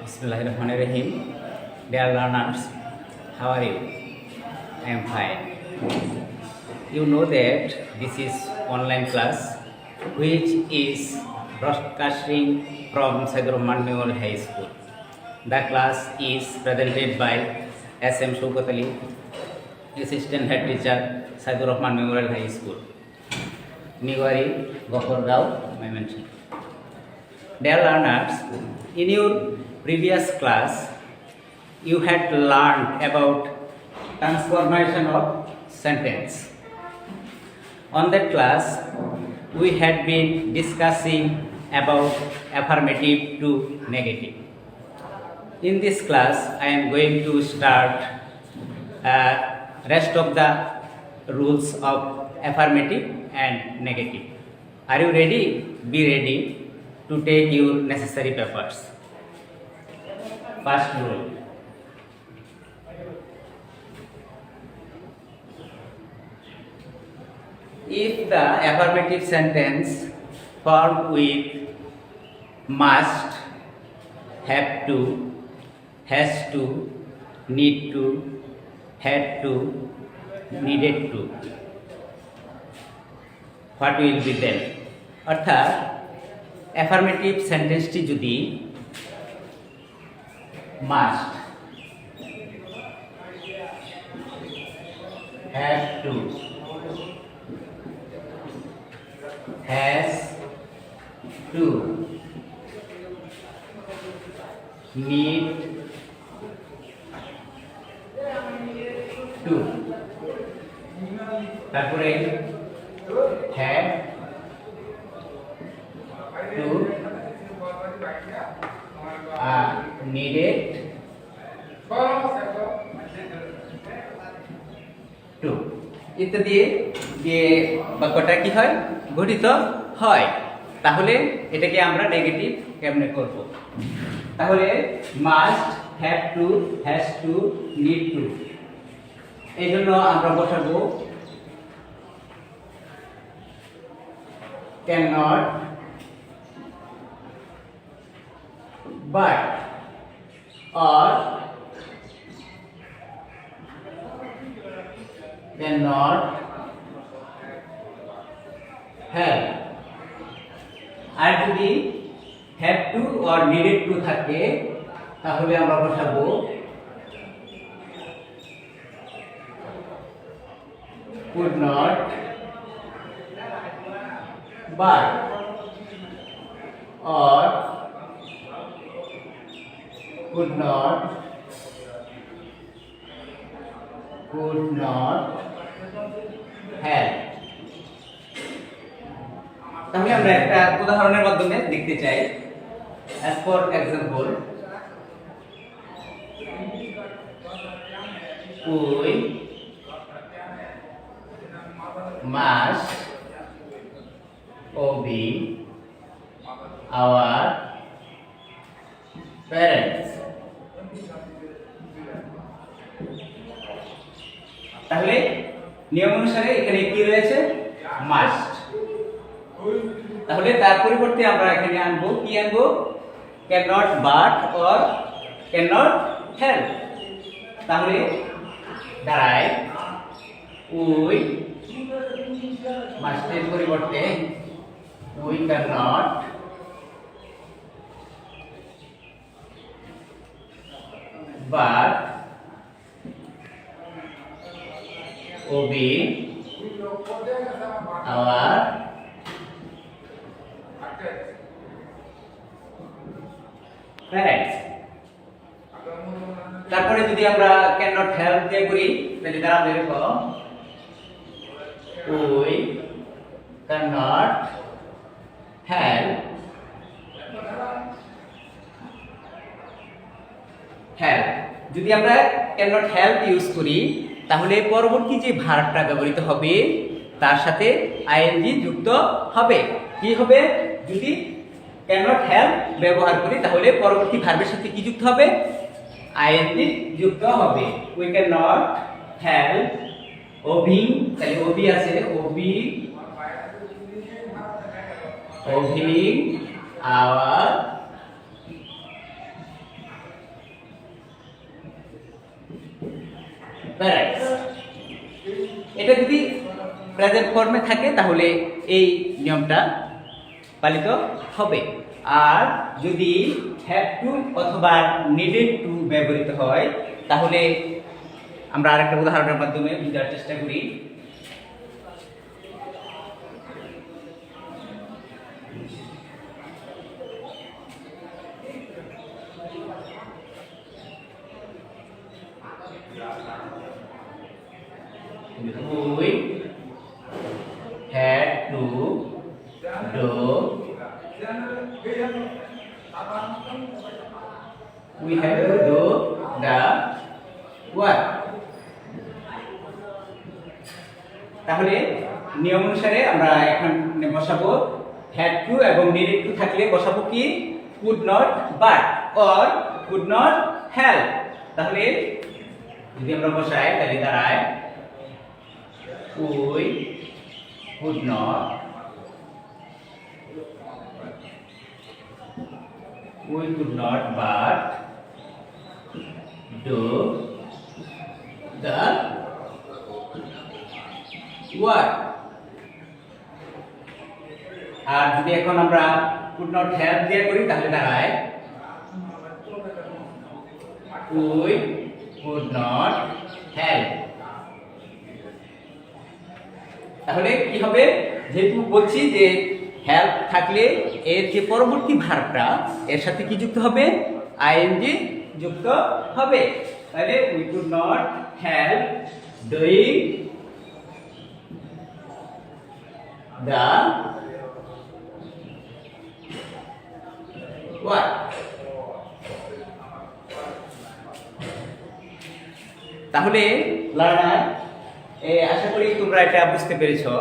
Bismillahirrahmanirrahim. Dear learners, how are you? I am fine. You know that this is online class which is broadcasting from Saidur Rahman Memorial High School. The class is presented by S.M. Shaukat Ali, Assistant Head Teacher, Saidur Rahman Memorial High School. Niwari Gopur Rao, my mention. Dear learners, in your previous class, you had learned about transformation of sentence. On that class, we had been discussing about affirmative to negative. In this class, I am going to start rest of the rules of affirmative and negative. Are you ready? Be ready to take your necessary papers. First rule. If the affirmative sentence formed with must, have to, has to, need to, had to, needed to, what will be then? অর্থাৎ affirmative সেন্টেন্সটি যদি must, have to, has to, need to, তারপরে have to, needed to ইত্যাদি দিয়ে বাক্যটা কি হয়, গঠিত হয়। তাহলে এটাকে আমরা নেগেটিভ কেমনে করব? তাহলে must, have to, has to, need to, এই জন্য আমরা বসাবো can not, but, or, cannot, have। আর যদি have to or needed to থাকে তাহলে আমরা বসাবো could not, but, or, could not have। তাহলে আমরা একটা উদাহরণের মাধ্যমে দেখতে চাই। as for example, we must obey our parents। তাহলে নিয়ম অনুসারে এখানে কি রয়েছে, মাস্ট। তাহলে তার পরিবর্তে আমরা এখানে আনবো কি, আনবো can not, but, or can not, have. তাহলে দাঁড়ায় উই মাস্টের পরিবর্তে we can not, but obey our parents। তারপরে যদি আমরা ক্যান নট হেল্প দিয়ে করি তাহলে দাঁড়াবে এরকম we can not help help. যদি আমরা ক্যান নট হেল্প ইউজ করি তাহলে পরবর্তী যে ভার্বটা ব্যবহৃত হবে তার সাথে আইএনজি যুক্ত হবে। কি হবে? যদি ক্যান নট হেল্প ব্যবহার করি তাহলে পরবর্তী ভার্বের সাথে কি যুক্ত হবে? আইএনজি যুক্ত হবে। উই ক্যান নট হেল্প ওভিং, তাহলে ওভি আছে, ওভিং আওয়ার প্যারেন্টস। এটা যদি প্রেজেন্ট ফর্মে থাকে তাহলে এই নিয়মটা পালিত হবে। আর যদি হ্যাভ টু অথবা নিডেড টু ব্যবহৃত হয় তাহলে আমরা আরেকটা উদাহরণের মাধ্যমে বোঝার চেষ্টা করি। We had to do the work. তাহলে নিয়ম অনুসারে আমরা এখানে বসাবো had to এবং needed to থাকলে বসাবো কি could not but or could not help। তাহলে যদি আমরা বসাই তাহলে দাঁড়ায় we could not but do the work। আর যদি এখন আমরা could not help দিয়ে করি তাহলে দাঁড়ায় we could not help। তাহলে কি হবে, যেহেতু বলছি যে হেল্প থাকলে এর যে পরবর্তী ভার্বটা এর সাথে কি যুক্ত হবে, আইএনজি যুক্ত হবে। তাহলে we could not help doing the work. তাহলে লার্নার আশা করি তোমরা এটা বুঝতে পেরেছো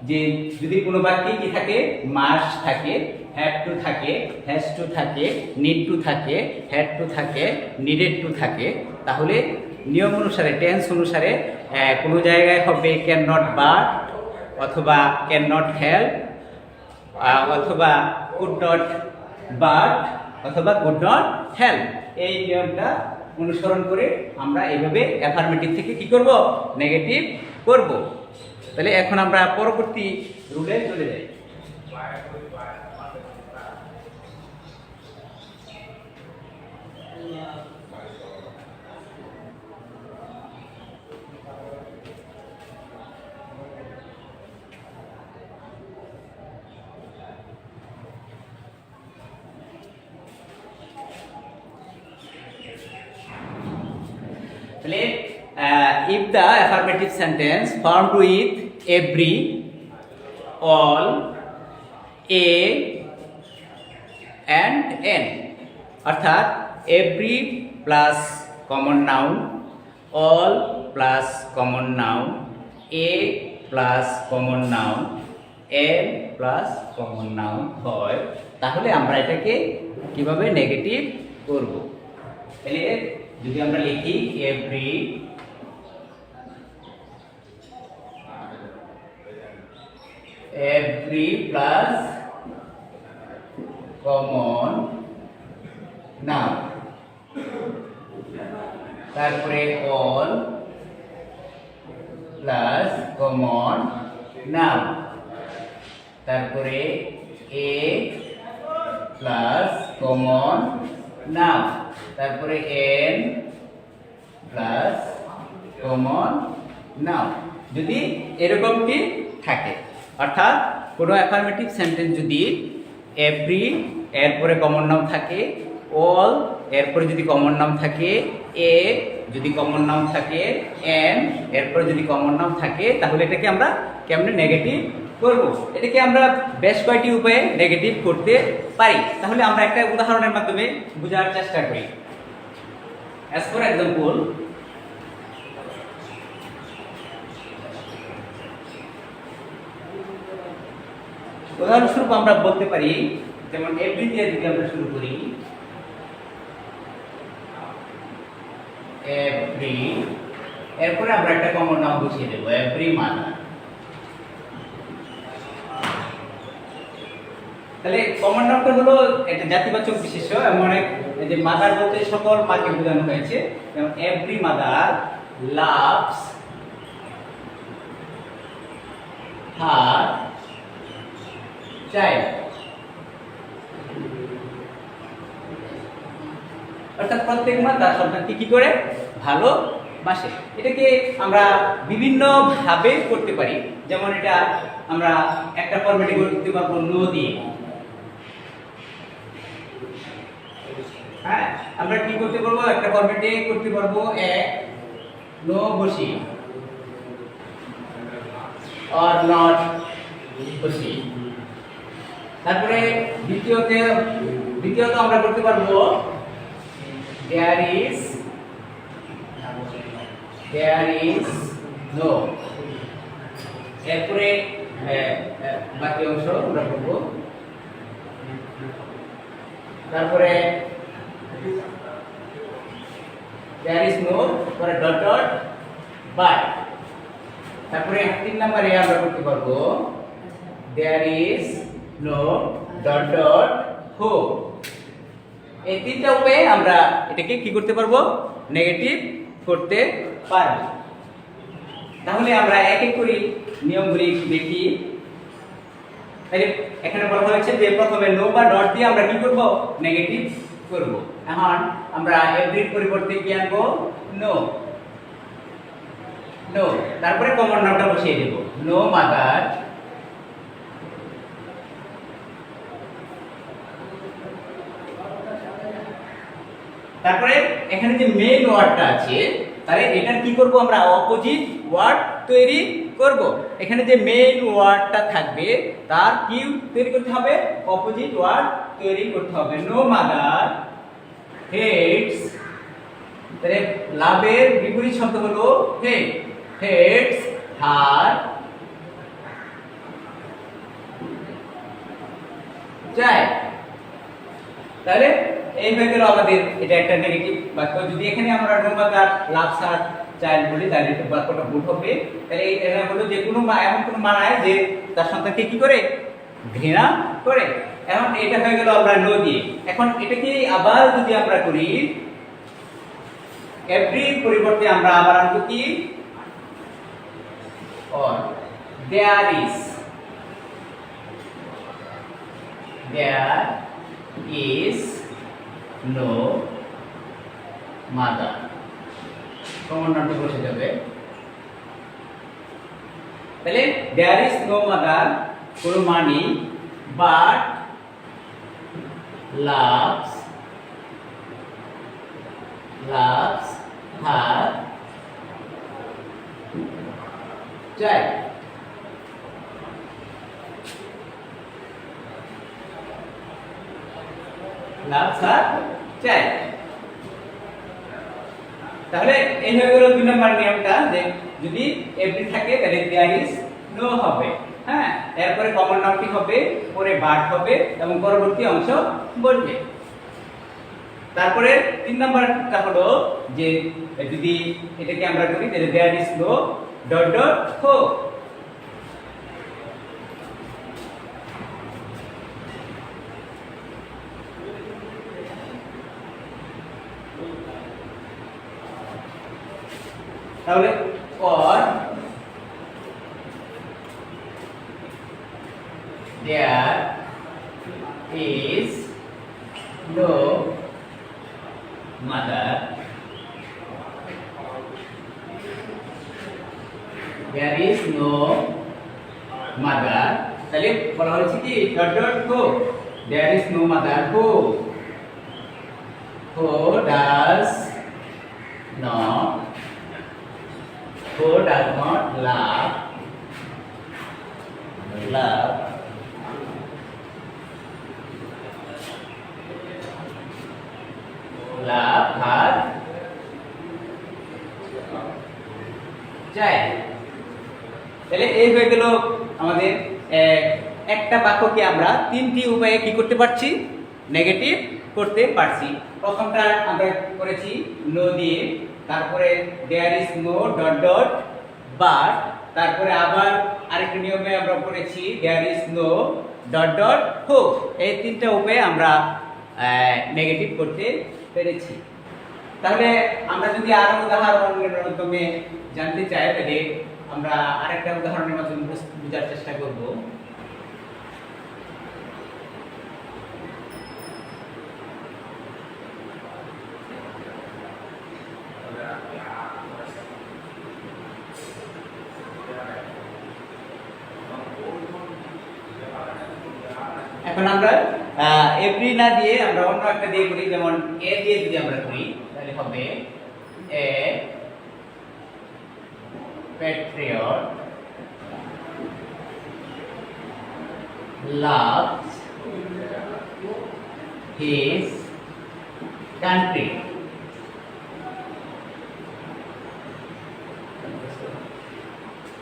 যে যদি কোনো বাক্যে কি থাকে, মাস্ট থাকে, হ্যাভ টু থাকে, হ্যাজ টু থাকে, নিড টু থাকে, হ্যাড টু থাকে, নিডেড টু থাকে, তাহলে নিয়ম অনুসারে টেন্স অনুসারে কোনো জায়গায় হবে ক্যান নট বাট অথবা ক্যান নট হেল্প অথবা কুড নট বাট অথবা কুড নট হেল্প। এই নিয়মটা অনুসরণ করে আমরা এইভাবে অ্যাফার্মেটিভ থেকে কি করব, নেগেটিভ করব। তাহলে এখন আমরা পরবর্তী রুলে চলে যাই। If the affirmative sentence formed with every, all, a and n অর্থাৎ every plus common noun, all plus common noun, a plus common noun, n plus common noun হয় তাহলে আমরা এটাকে কিভাবে নেগেটিভ করব। তাহলে যদি আমরা লিখি every plus common noun, তারপরে all plus common noun, তারপরে a plus common noun, তারপরে n plus common noun। যদি এরকমটি থাকে অর্থাৎ কোনো অ্যাফার্মেটিভ সেন্টেন্স যদি এভরি এরপরে কমন নাউন থাকে, অল এরপরে যদি কমন নাউন থাকে, এ যদি কমন নাউন থাকে, এন এরপরে যদি কমন নাউন থাকে তাহলে এটাকে আমরা কেমনে নেগেটিভ করব। এটাকে আমরা বেশ কয়েকটি উপায়ে নেগেটিভ করতে পারি। তাহলে আমরা একটা উদাহরণের মাধ্যমে বোঝার চেষ্টা করি। অ্যাজ ফর এক্সাম্পল, উদাহরণস্বরূপ আমরা বলতে পারি, যেমন এভরি দিয়ে যদি আমরা শুরু করি, এভরি এরপরে আমরা একটা কমন নাম বসিয়ে দেবো এভরি মাদার। তাহলে কমন নামটা হলো একটা জাতিবাচক বিশেষ্য, এমন অনেক যে মাদার বলতে সকল মাকে বোঝানো হয়েছে, যেমন every mother loves her child। অর্থাৎ প্রত্যেক মা তার সন্তানকে কি করে ভালোবাসে। এটাকে আমরা বিভিন্ন ভাবে করতে পারি, যেমন এটা আমরা একটা ফরম্যাটে করতে পারবো নো দিয়ে। হ্যাঁ, আমরা কি করতে পারবো, একটা ফরম্যাটে করতে পারবো এক নো বসি or not বসি। তারপরে দ্বিতীয়ত আমরা করতে পারবো there is no। এরপরে বাকি অংশ আমরা করবো। তারপরে there is no পরে ডট ডট বাই। তারপরে 3 নম্বরে আমরা করতে পারবো there is no dot dot who। এই তিনটা উপায়ে আমরা এটাকে কি করতে পারবো, নেগেটিভ করতে পারবো। তাহলে আমরা এক এক করে নিয়মগুলি দেখি। তাহলে এখানে বলা হয়েছে যে প্রথমে নো বা ডট দিয়ে আমরা কি করব, নেগেটিভ করব। এখন আমরা এভরির পরিবর্তে কি আনবো, নো। তারপরে কমন নামটা বসিয়ে দেব, নো মাদার তারপরে এখানে যে মেইন ওয়ার্ডটা আছে, তাহলে এটা কি করব, আমরা অপোজিট ওয়ার্ড তৈরি করব। এখানে যে মেইন ওয়ার্ডটা থাকবে তার কি তৈরি করতে হবে, অপোজিট ওয়ার্ড তৈরি করতে হবে। নো মাদার হেটস, তাহলে লাভের বিপরীত শব্দ হলো হেট, হেটস হার চাইল্ড। তাহলে এই হয়ে গেল আমাদের এটা একটা নেগেটিভ বাক্য। যদি এখানে আমরা no mother loves her child বলি তাহলে এটা বাক্যটা ভুল হবে। তাহলে এটা হলো যে কোনো মা এমন কোনো মা নাই যে তার সন্তানকে কি করে, ঘৃণা করে। এখন এটা হয়ে গেল আমরা নো দিয়ে। এখন এটাকে আবার যদি আমরা করি, এভরির পরিবর্তে আমরা আবার আনবো কি, or there is no mother। Common নামটা বসে যাবে। তাহলে there is no mother কোনো মা নেই, but loves her child। loves her child। তাহলে এই হয়ে গেল 2 নম্বর নিয়মটা, যে যদি এভরি থাকে তাহলে there is no হবে। হ্যাঁ, এরপরে কমন নামটি হবে, পরে বাট হবে এবং পরবর্তী অংশ বলবে। তারপরে 3 নম্বরটা হলো যে যদি এটাকে আমরা করি তাহলে there is no dot dot who। তাহলে or there is no mother, there is no mother। তাহলে বলা হয়েছে কি dot dot who, there is no mother who does not love her child। তাহলে এই হয়ে গেল আমাদের একটা বাক্যকে আমরা 3টি উপায়ে কি করতে পারছি, নেগেটিভ করতে পারছি। প্রথমটা আমরা করেছি নো দিয়ে, তারপরে there is no dot dot but, তারপরে আবার আরেকটা নিয়মে আমরা করেছি there is no dot dot who। এই 3টা উপায়ে আমরা নেগেটিভ করতে পেরেছি। তাহলে আমরা যদি আরো উদাহরণের মাধ্যমে জানতে চাই, তাহলে আমরা আরেকটা উদাহরণের মাধ্যমে বোঝার চেষ্টা করব। এখন আমরা এভরি না দিয়ে আমরা অন্য একটা দিয়ে করি, যেমন এ দিয়ে যদি আমরা করি তাহলে হবে এ patriot loves his country.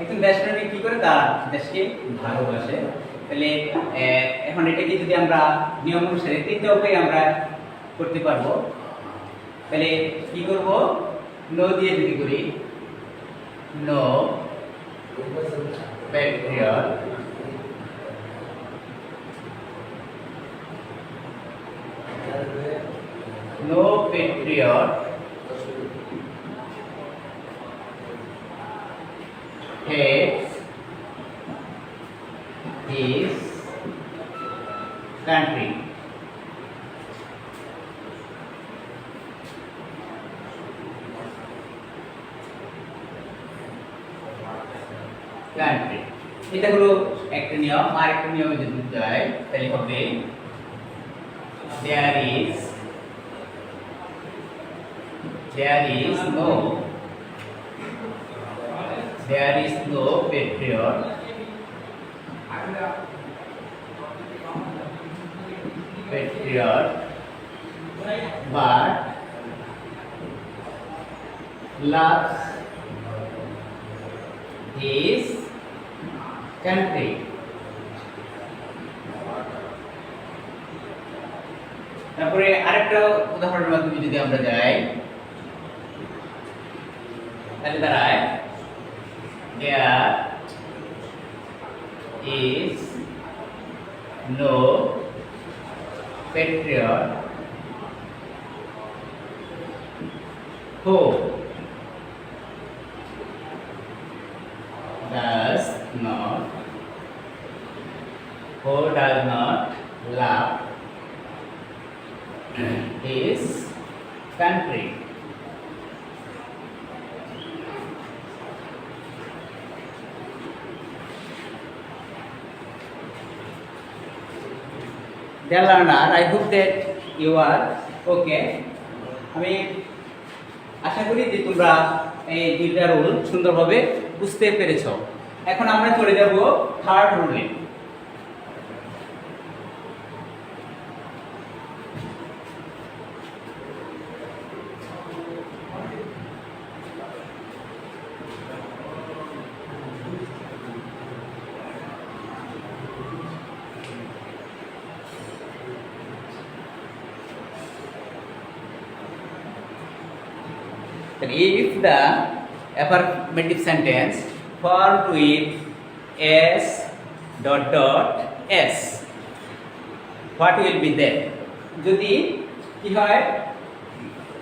একজন দেশপ্রেমিক কি করে, তার দেশকে ভালোবাসে। তাহলে এখন এটাকে যদি আমরা নিয়ম অনুসারে তিনটা উপায়ে আমরা করতে পারবো। তাহলে কি করব, নো দিয়ে যদি করি, no patriot hates his country. Country. এটা হলো একটা নিয়ম। আর একটা নিয়মে যদি যাই তাহলে হবে there is no patriot but loves his country. তারপরে আরেকটা উদাহরণের মাধ্যমে যদি আমরা যাই তাহলে দাঁড়ায় there is no patriot who does not love his country. Dear learner, I hope that you are okay. আমি আশা করি যে তোমরা এই দুইটা রুল সুন্দরভাবে বুঝতে পেরেছো। এখন আমরা চলে যাব third রুলে। If the affirmative sentence formed with s dot dot s, what will be there? যদি কি হয়,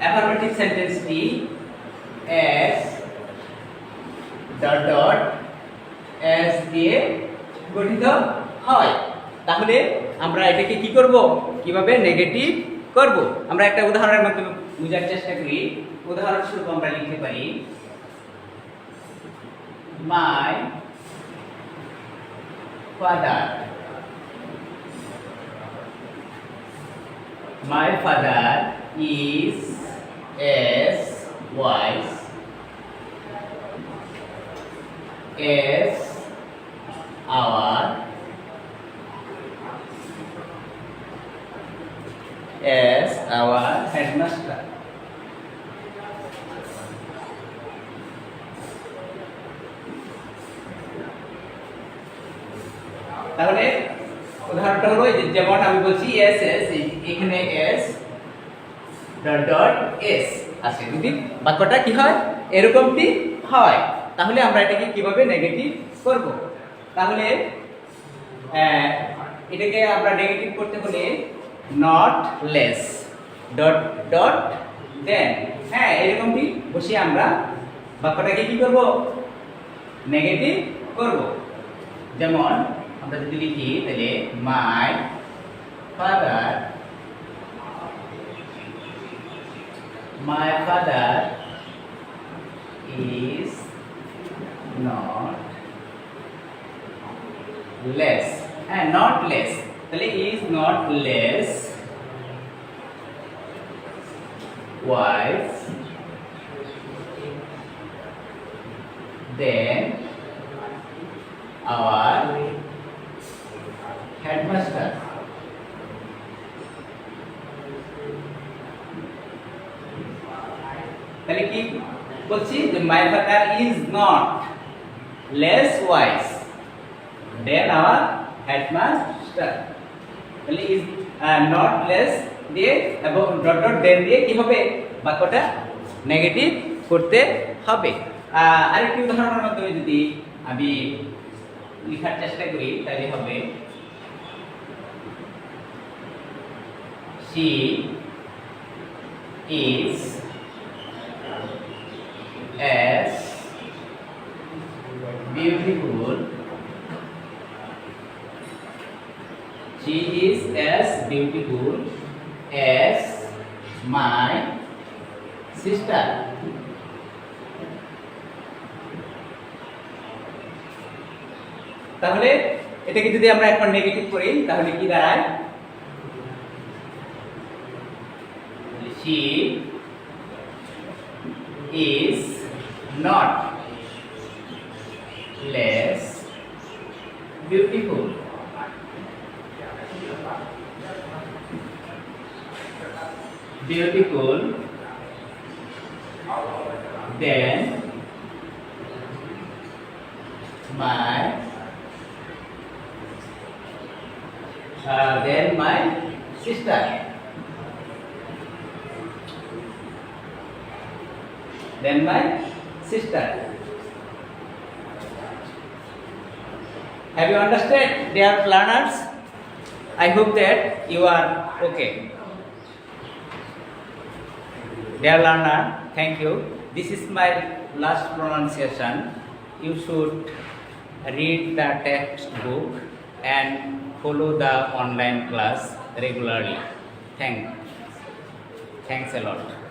affirmative sentence টি s dot dot s দিয়ে গঠিত হয়, তাহলে আমরা এটাকে কি করব, কিভাবে নেগেটিভ করব, আমরা একটা উদাহরণের মাধ্যমে বোঝার চেষ্টা করি। উদাহরণস্বরূপ আমরা লিখতে পারি my father is as wise as our headmaster. তাহলে উদাহরণটা হলো যেমন আমি বলছি এস এস, এখানে এস ডট ডট এস আছে, যদি বাক্যটা কি হয় এরকমটি হয়, তাহলে আমরা এটাকে কিভাবে নেগেটিভ করব। তাহলে এটাকে আমরা নেগেটিভ করতে হলে নট লেস ডট ডট দেন হ্যাঁ এরকমটি বসিয়ে আমরা বাক্যটাকে কি করব, নেগেটিভ করব। যেমন আমরা যদি লিখি তাহলে my father is not less, and not less, তাহলে is not less wise than our headmaster. তাহলে কি বলছি যে my father is not less wise than our headmaster. তাহলে ইজ নট লেস দিয়ে এবং ডট ডট দেন দিয়ে কি হবে, বাক্যটা নেগেটিভ করতে হবে। আরেকটি উদাহরণের মাধ্যমে যদি আমি লেখার চেষ্টা করি তাহলে হবে she is as beautiful, she is as beautiful as my sister. তাহলে এটাকে যদি আমরা এখন নেগেটিভ করি তাহলে কি দাঁড়ায়, she is not less beautiful than my sister. Than my sister. Have you understood, dear learners? I hope that you are okay. Dear learner, thank you. This is my last pronunciation. You should read the textbook and follow the online class regularly. Thanks a lot.